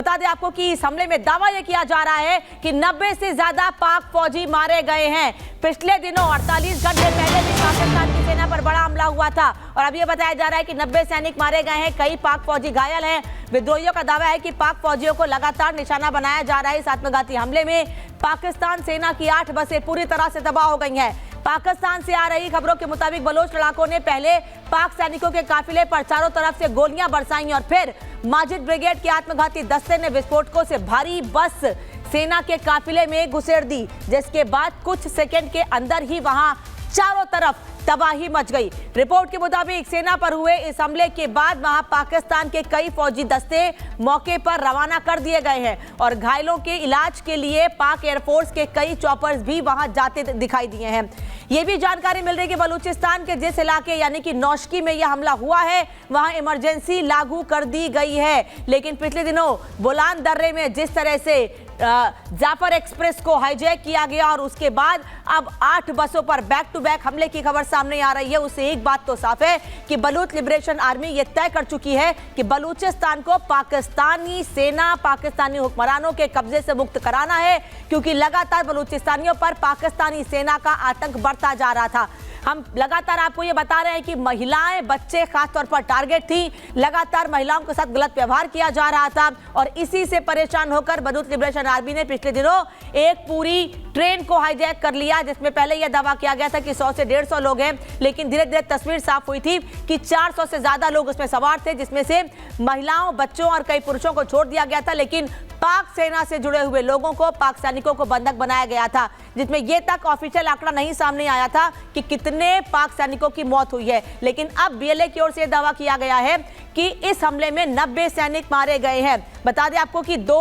बता दें आपको कि इस हमले में दावा यह किया जा रहा है कि 90 से ज्यादा पाक फौजी मारे गए हैं। पिछले दिनों 48 घंटे पहले भी पाकिस्तान की सेना पर बड़ा हमला हुआ था और अब यह बताया जा रहा है कि 90 सैनिक मारे गए हैं, कई पाक फौजी घायल हैं। विद्रोहियों का दावा है कि पाक फौजियों को लगातार निशाना बनाया जा रहा है। इस आत्मघाती हमले में पाकिस्तान सेना की 8 बसें पूरी तरह से तबाह हो गई हैं। पाकिस्तान से आ रही खबरों के मुताबिक बलोच लड़ाकों ने पहले पाक सैनिकों के काफिले पर चारों तरफ से गोलियां बरसाई और फिर माजिद ब्रिगेड के आत्मघाती दस्ते ने विस्फोटकों से भारी बस सेना के काफिले में घुसेड़ दी, जिसके बाद कुछ सेकंड के अंदर ही वहां चारों तरफ तबाही मच गई। रिपोर्ट के मुताबिक सेना पर हुए इस हमले के बाद वहां पाकिस्तान के कई फौजी दस्ते मौके पर रवाना कर दिए गए हैं और घायलों के इलाज के लिए पाक एयरफोर्स के कई चॉपर्स भी वहां जाते दिखाई दिए हैं। ये भी जानकारी मिल रही है कि बलूचिस्तान के जिस इलाके यानी कि नौशकी में यह हमला हुआ है वहां इमरजेंसी लागू कर दी गई है, लेकिन पिछले दिनों बोलान दर्रे में जिस तरह से जाफर एक्सप्रेस को हाईजैक किया गया और उसके बाद अब 8 बसों पर बैक टू बैक हमले की खबर सामने आ रही है, उससे एक बात तो साफ है कि बलूच लिबरेशन आर्मी ये तय कर चुकी है कि बलूचिस्तान को पाकिस्तानी सेना, पाकिस्तानी हुक्मरानों के कब्जे से मुक्त कराना है, क्योंकि लगातार बलूचिस्तानियों पर पाकिस्तानी सेना का आतंक बढ़ता जा रहा था। हम लगातार आपको ये बता रहे हैं कि महिलाएं, बच्चे खासतौर पर टारगेट थी, लगातार महिलाओं के साथ गलत व्यवहार किया जा रहा था और इसी से परेशान होकर बलूच लिबरेशन आर्मी ने पिछले दिनों एक पूरी ट्रेन को हाईजैक कर लिया, जिसमें पहले यह दावा किया गया था कि 100 से 150 लोग हैं, लेकिन धीरे धीरे तस्वीर साफ हुई थी कि 400 से ज्यादा लोग उसमें सवार थे, जिसमें से महिलाओं, बच्चों और कई पुरुषों को छोड़ दिया गया था, लेकिन पाक सेना से जुड़े हुए लोगों को, पाक सैनिकों को बंधक बनाया गया था, जिसमें यह तक ऑफिशियल आंकड़ा नहीं सामने आया था कि कितने पाक सैनिकों की मौत हुई है। लेकिन अब बीएलए की ओर से दावा किया गया है कि इस हमले में 90 सैनिक मारे गए हैं। बता दें आपको कि 2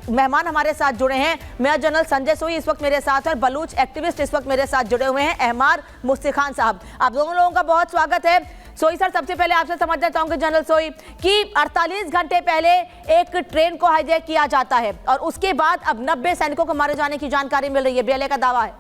मेहमान हमारे साथ जुड़े हैं, मेजर जनरल संजय सोई इस वक्त मेरे साथ और बलूच एक्टिविस्ट इस वक्त मेरे साथ जुड़े हुए हैं, अहमार मुफ्ती खान साहब। आप दोनों लोगों का बहुत स्वागत है। सोई सर, सबसे पहले आपसे समझना चाहूंगे जनरल सोई कि 48 घंटे पहले एक ट्रेन को हाईजैक किया जाता है और उसके बाद अब 90 सैनिकों को मारे जाने की जानकारी मिल रही है, बीएलए का दावा है।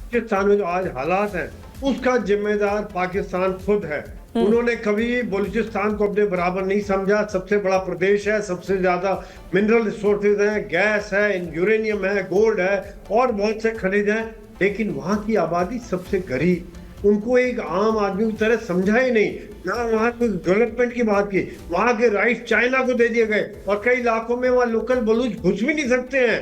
पाकिस्तान में जो आज हालात हैं उसका जिम्मेदार पाकिस्तान खुद है। उन्होंने कभी बलूचिस्तान को अपने बराबर नहीं समझा। सबसे बड़ा प्रदेश है, सबसे ज्यादा मिनरल रिसोर्सेज हैं, गैस है, यूरेनियम है, गोल्ड है और बहुत से खनिज हैं, लेकिन वहाँ की आबादी सबसे गरीब, उनको एक आम आदमी की तरह समझा ही नहीं, ना वहाँ कोई डेवलपमेंट की बात की। वहाँ के राइट चाइना को दे दिए गए और कई इलाकों में वहाँ लोकल बलूच घुस भी नहीं सकते हैं।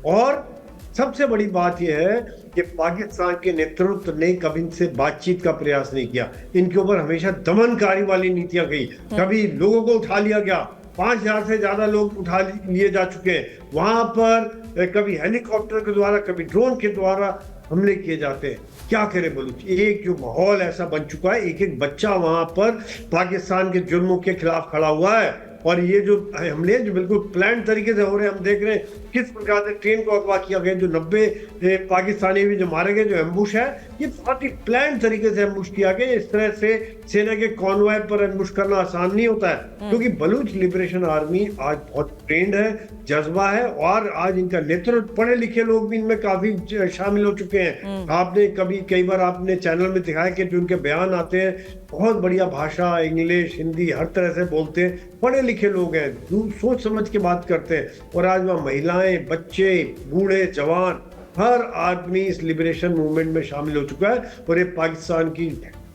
और सबसे बड़ी बात यह है कि पाकिस्तान के नेतृत्व ने कभी इनसे बातचीत का प्रयास नहीं किया। इनके ऊपर हमेशा दमनकारी वाली नीतियां गई। कभी लोगों को उठा लिया गया, 5000 से ज्यादा लोग उठा लिए जा चुके हैं। वहां पर कभी हेलीकॉप्टर के द्वारा, कभी ड्रोन के द्वारा हमले किए जाते हैं। क्या करे बलूच, एक जो माहौल ऐसा बन चुका है, एक एक बच्चा वहां पर पाकिस्तान के जुर्मों के खिलाफ खड़ा हुआ है। और ये जो हमले जो बिल्कुल प्लान तरीके से हो रहे हैं, हम देख रहे हैं किस प्रकार से ट्रेन को अगवा किया गया, जो 90 पाकिस्तानी भी जो मारे गए, जो एम्बुश है, ये बहुत ही प्लान तरीके से एम्बुश किया गया। इस तरह से सेना के कॉन्वॉय पर एम्बुश करना आसान नहीं होता है, क्योंकि बलूच लिबरेशन आर्मी आज बहुत ट्रेंड है, जज्बा है और आज इनका नेतृत्व, पढ़े लिखे लोग भी इनमें काफी शामिल हो चुके हैं। आपने कई बार आपने चैनल में दिखाया कि जो उनके बयान आते हैं, बहुत बढ़िया भाषा, इंग्लिश, हिंदी हर तरह से बोलते हैं, पढ़े लिखे लोग हैं, सोच समझ के बात करते हैं। और आज वहाँ महिलाएं, बच्चे, बूढ़े, जवान, हर आदमी इस लिबरेशन मूवमेंट में शामिल हो चुका है और ये पाकिस्तान की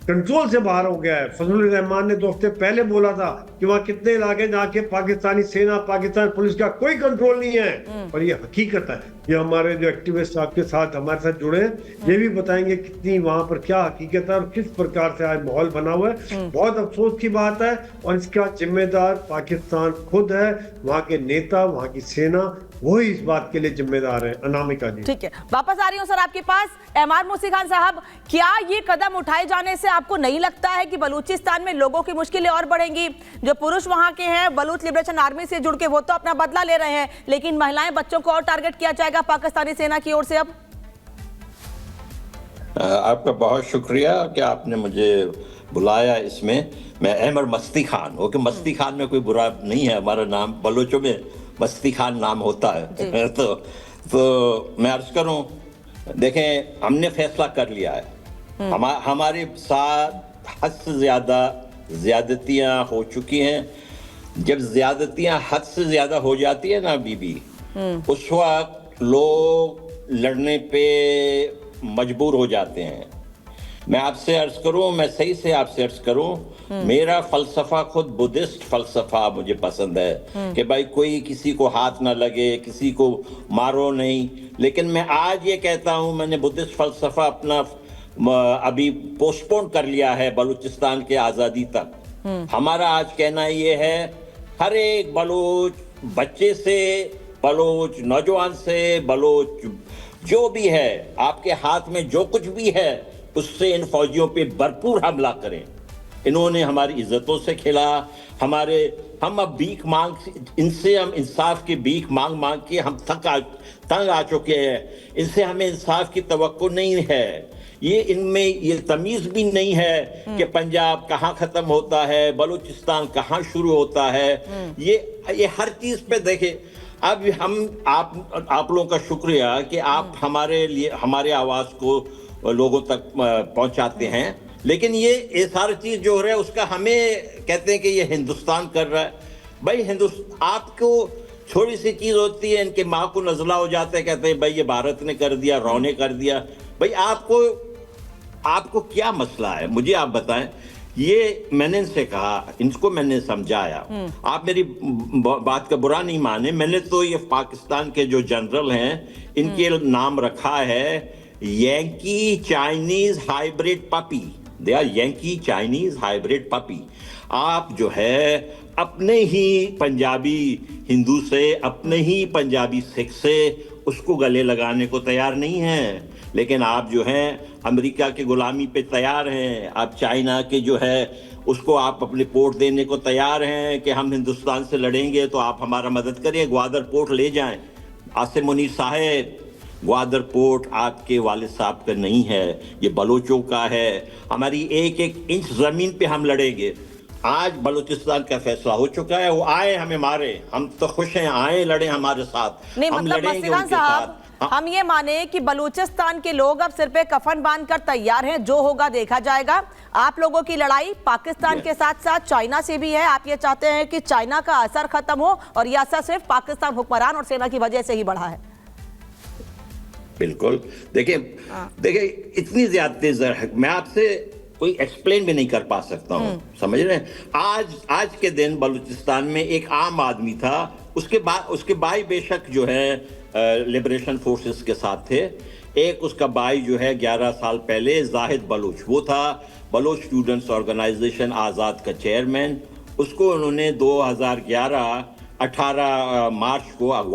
कंट्रोल से बाहर हो गया है। फजलुर रहमान ने 2 हफ्ते पहले बोला था कि वहाँ कितने इलाके जहाँ के पाकिस्तानी सेना, पाकिस्तान पुलिस का कोई कंट्रोल नहीं है, और ये हकीकत है। ये हमारे जो एक्टिविस्ट आपके साथ हमारे साथ जुड़े हैं, ये भी बताएंगे कितनी वहाँ पर क्या हकीकत है और किस प्रकार से आज माहौल बना हुआ है। बहुत अफसोस की बात है और इसका जिम्मेदार पाकिस्तान खुद है, वहाँ के नेता, वहाँ की सेना, वही इस बात के लिए जिम्मेदार है। अनामिका जी, ठीक है, वापस आ रही हूँ सर आपके पास। अहमार मुफ्ती खान साहब, क्या ये कदम उठाए जाने से आपको नहीं लगता है कि बलूचिस्तान में लोगों की मुश्किलें और बढ़ेंगी? जो पुरुष वहां के हैं बलूच लिबरेशन आर्मी से जुड़ के, वो तो अपना बदला ले रहे हैं, लेकिन महिलाएं, बच्चों को और टारगेट किया जाएगा पाकिस्तानी सेना की ओर से। अब आपका बहुत शुक्रिया कि आपने मुझे बुलाया इसमें। मैं अहमर मस्ती खान, ओके, मस्ती खान में कोई बुरा नहीं है, हमारा नाम बलोचों में मस्ती खान नाम होता है। तो मैं अर्ज करूं, देखें, हमने फैसला कर लिया है हमारे साथ हद से ज्यादा ज्यादतियां हो चुकी हैं। जब ज्यादतियां हद से ज्यादा हो जाती है ना बीबी, उस वक्त लोग लड़ने पे मजबूर हो जाते हैं। मैं आपसे अर्ज करूं, मैं सही से आपसे अर्ज करूं, मेरा फलसफा खुद बुद्धिस्ट फलसफा मुझे पसंद है कि भाई कोई किसी को हाथ ना लगे, किसी को मारो नहीं। लेकिन मैं आज ये कहता हूं, मैंने बुद्धिस्ट फलसफा अपना अभी पोस्टपोन कर लिया है बलूचिस्तान के आजादी तक। हमारा आज कहना ये है, हर एक बलूच, बच्चे से बलूच, नौजवान से बलूच, जो भी है, आपके हाथ में जो कुछ भी है, उससे इन फौजियों पे भरपूर हमला करें। इन्होंने हमारी इज्जतों से खेला, हम अब भीख मांग, इनसे हम इंसाफ की भीख मांग मांग के हम तंग आ चुके हैं। इनसे हमें इंसाफ की तवक्को नहीं है। ये इनमें ये तमीज भी नहीं है कि पंजाब कहाँ खत्म होता है, बलूचिस्तान कहाँ शुरू होता है। ये हर चीज पे देखे। अब आप लोगों का शुक्रिया कि आप हमारे लिए हमारे आवाज को लोगों तक पहुंचाते हैं। लेकिन ये सारी चीज जो हो रहा है उसका हमें कहते हैं कि ये हिंदुस्तान कर रहा है। भाई आपको छोटी सी चीज होती है, इनके माँ को नजला हो जाता है, कहते हैं भाई ये भारत ने कर दिया, रॉ ने कर दिया। भाई आपको क्या मसला है, मुझे आप बताएं। ये मैंने इनसे कहा, इनको मैंने समझाया, आप मेरी बात का बुरा नहीं माने। मैंने तो ये पाकिस्तान के जो जनरल हैं इनके नाम रखा है Yankee Chinese hybrid puppy. They are Yankee Chinese hybrid puppy. आप जो है अपने ही पंजाबी हिंदू से, अपने ही पंजाबी सिख से उसको गले लगाने को तैयार नहीं है। लेकिन आप जो हैं अमेरिका के गुलामी पे तैयार हैं। आप चाइना के जो है उसको आप अपने पोर्ट देने को तैयार हैं कि हम हिंदुस्तान से लड़ेंगे तो आप हमारा मदद करिए, ग्वादर पोर्ट ले जाएं। आसिम मुनीर साहब, ग्वादर पोर्ट आपके वालिद साहब का नहीं है, ये बलोचों का है। हमारी एक एक इंच जमीन पे हम लड़ेंगे। आज बलूचिस्तान का फैसला हो चुका है, वो आए हमें मारे, हम तो खुश हैं, आए लड़े हमारे साथ। नहीं, हम मतलब लड़ेंगे मस्तिखान उनके साहब, साथ। हम ये माने कि बलूचिस्तान के लोग अब सिर पे कफन बांधकर तैयार हैं, जो होगा देखा जाएगा। आप लोगों की लड़ाई पाकिस्तान के साथ साथ चाइना से भी है। आप ये चाहते हैं कि चाइना का असर खत्म हो, और यह असर सिर्फ पाकिस्तान हुक्मरान और सेना की वजह से ही बढ़ा है। बिल्कुल। देखिए इतनी ज्यादा मैं आपसे कोई एक्सप्लेन भी नहीं कर पा सकता हूँ, समझ रहे हैं। आज के दिन बलूचिस्तान में एक आम आदमी था, उसके भाई बेशक जो है लिबरेशन फोर्सेस के साथ थे। एक उसका भाई जो है 11 साल पहले जाहिद बलूच, वो था बलूच स्टूडेंट्स ऑर्गेनाइजेशन आज़ाद का चेयरमैन। उसको उन्होंने 2011 18 मार्च को अगवा